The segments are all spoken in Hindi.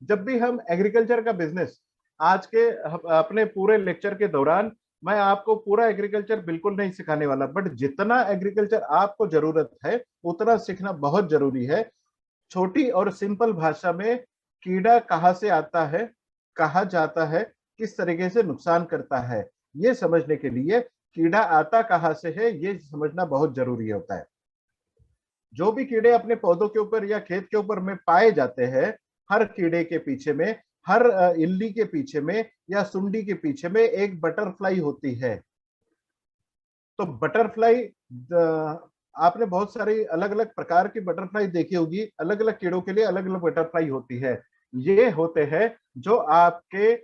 जब भी हम एग्रीकल्चर का बिजनेस, आज के अपने पूरे लेक्चर के दौरान मैं आपको पूरा एग्रीकल्चर बिल्कुल नहीं सिखाने वाला, बट जितना एग्रीकल्चर आपको जरूरत है उतना सीखना बहुत जरूरी है। छोटी और सिंपल भाषा में कीड़ा कहाँ से आता है, कहाँ जाता है, किस तरीके से नुकसान करता है, ये समझने के लिए कीड़ा आता कहाँ से है ये समझना बहुत जरूरी होता है। जो भी कीड़े अपने पौधों के ऊपर या खेत के ऊपर में पाए जाते हैं, हर कीड़े के पीछे में, हर इल्ली के पीछे में या सुंडी के पीछे में एक बटरफ्लाई होती है। तो बटरफ्लाई, आपने बहुत सारी अलग अलग प्रकार की बटरफ्लाई देखी होगी, अलग अलग कीड़ों के लिए अलग अलग बटरफ्लाई होती है। ये होते हैं जो आपके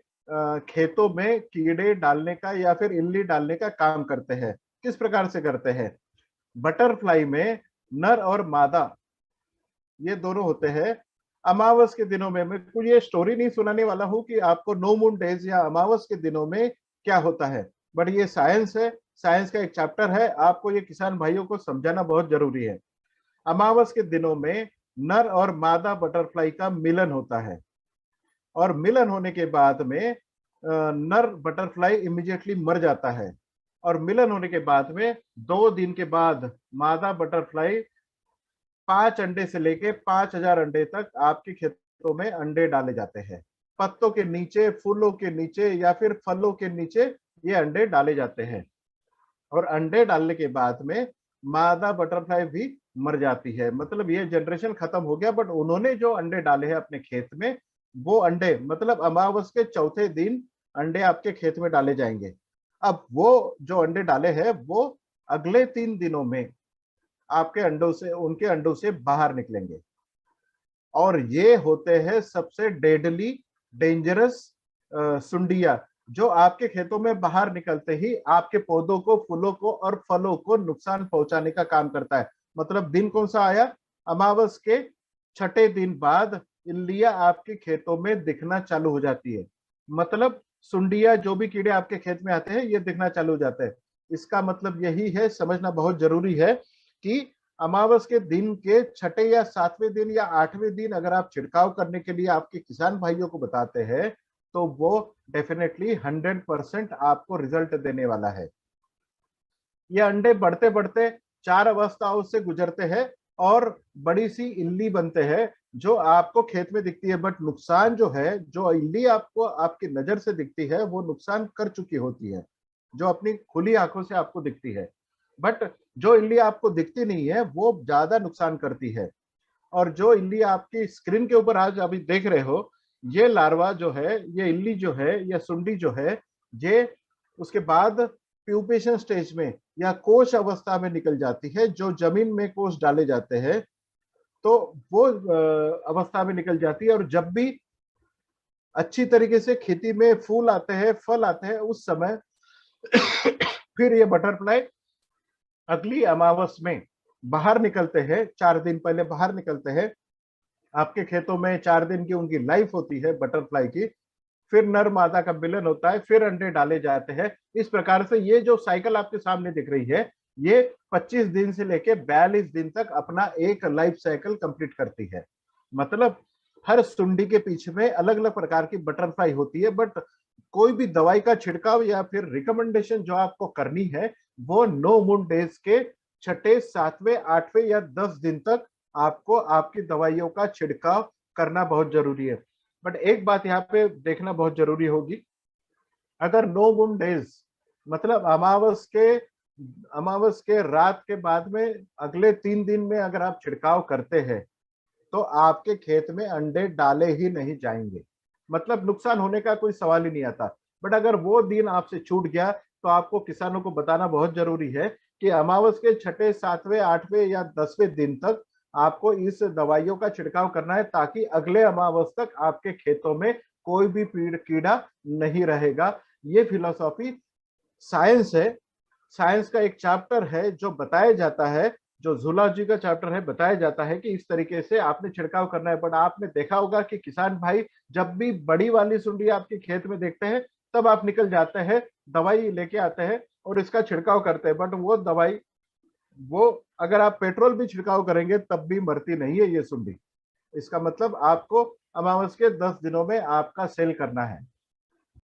खेतों में कीड़े डालने का या फिर इल्ली डालने का काम करते हैं। किस प्रकार से करते हैं? बटरफ्लाई में नर और मादा ये दोनों होते हैं। अमावस के दिनों में, मैं कुछ ये स्टोरी नहीं सुनाने वाला हूं कि आपको नो मून डेज या अमावस के दिनों में क्या होता है, बट ये साइंस है, साइंस का एक चैप्टर है, आपको ये किसान भाइयों को समझाना बहुत जरूरी है। अमावस के दिनों में नर और मादा बटरफ्लाई का मिलन होता है, और मिलन होने के बाद में नर बटरफ्लाई इमीडिएटली मर जाता है, और मिलन होने के बाद में 2 दिन के बाद मादा बटरफ्लाई 5 अंडे से लेके 5,000 अंडे तक आपके खेतों में अंडे डाले जाते हैं। पत्तों के नीचे, फूलों के नीचे या फिर फलों के नीचे ये अंडे डाले जाते हैं, और अंडे डालने के बाद में मादा बटरफ्लाई भी मर जाती है। मतलब ये जनरेशन खत्म हो गया, बट उन्होंने जो अंडे डाले हैं अपने खेत में, वो अंडे मतलब अमावस के चौथे दिन अंडे आपके खेत में डाले जाएंगे। अब वो जो अंडे डाले हैं वो अगले 3 दिनों में आपके अंडों से, उनके अंडों से बाहर निकलेंगे, और ये होते हैं सबसे डेडली, डेंजरस सुंडिया, जो आपके खेतों में बाहर निकलते ही आपके पौधों को, फूलों को और फलों को नुकसान पहुंचाने का काम करता है। मतलब दिन कौन सा आया? अमावस के छठे दिन बाद इल्लियां आपके खेतों में दिखना चालू हो जाती है। मतलब सुंडिया, जो भी कीड़े आपके खेत में आते हैं, ये दिखना चालू हो जाते हैं। इसका मतलब यही है, समझना बहुत जरूरी है कि अमावस के दिन के छठे या सातवें दिन या आठवें दिन अगर आप छिड़काव करने के लिए आपके किसान भाइयों को बताते हैं, तो वो डेफिनेटली 100% आपको रिजल्ट देने वाला है। ये अंडे बढ़ते बढ़ते 4 अवस्थाओं से गुजरते हैं और बड़ी सी इल्ली बनते हैं जो आपको खेत में दिखती है, बट नुकसान जो है, जो इल्ली आपको आपकी नजर से दिखती है, वो नुकसान कर चुकी होती है, जो अपनी खुली आंखों से आपको दिखती है। बट जो इल्ली आपको दिखती नहीं है वो ज्यादा नुकसान करती है। और जो इल्ली आपकी स्क्रीन के ऊपर आज अभी देख रहे हो, ये लार्वा जो है, ये इल्ली जो है या सुंडी जो है, ये उसके बाद प्यूपेशन स्टेज में या कोश अवस्था में निकल जाती है। जो जमीन में कोश डाले जाते हैं तो वो अवस्था में निकल जाती है, और जब भी अच्छी तरीके से खेती में फूल आते हैं, फल आते हैं, उस समय फिर ये बटरफ्लाई अगली अमावस में बाहर निकलते हैं, 4 दिन पहले बाहर निकलते हैं। आपके खेतों में 4 दिन की उनकी लाइफ होती है बटरफ्लाई की। फिर नर मादा का मिलन होता है, फिर अंडे डाले जाते हैं। इस प्रकार से ये जो साइकिल आपके सामने दिख रही है, ये 25 दिन से लेके 42 दिन तक अपना एक लाइफ साइकिल कंप्लीट करती है। मतलब हर सुंडी के पीछे में अलग अलग प्रकार की बटरफ्लाई होती है, बट कोई भी दवाई का छिड़काव या फिर रिकमेंडेशन जो आपको करनी है, वो नो मून डेज के छठे, सातवें, आठवें या 10 दिन तक आपको आपकी दवाइयों का छिड़काव करना बहुत जरूरी है। बट एक बात यहाँ पे देखना बहुत जरूरी होगी, अगर नो मून डेज मतलब अमावस के रात के बाद में अगले 3 दिन में अगर आप छिड़काव करते हैं, तो आपके खेत में अंडे डाले ही नहीं जाएंगे। मतलब नुकसान होने का कोई सवाल ही नहीं आता। बट अगर वो दिन आपसे छूट गया, तो आपको किसानों को बताना बहुत जरूरी है कि अमावस के छठे, सातवें, आठवें या 10वें दिन तक आपको इस दवाइयों का छिड़काव करना है, ताकि अगले अमावस तक आपके खेतों में कोई भी कीड़ा नहीं रहेगा। ये फिलोसॉफी साइंस है। साइंस का एक चैप्टर है जो बताया जाता है, जो जूलॉजी का चैप्टर है, बताया जाता है कि इस तरीके से आपने छिड़काव करना है। बट आपने देखा होगा कि किसान भाई जब भी बड़ी वाली सुंडी आपके खेत में देखते हैं, तब आप निकल जाते हैं, दवाई लेके आते हैं और इसका छिड़काव करते हैं। बट वो दवाई, वो अगर आप पेट्रोल भी छिड़काव करेंगे तब भी मरती नहीं है ये सुंडी। इसका मतलब आपको अमावस के 10 दिनों में आपका सेल करना है।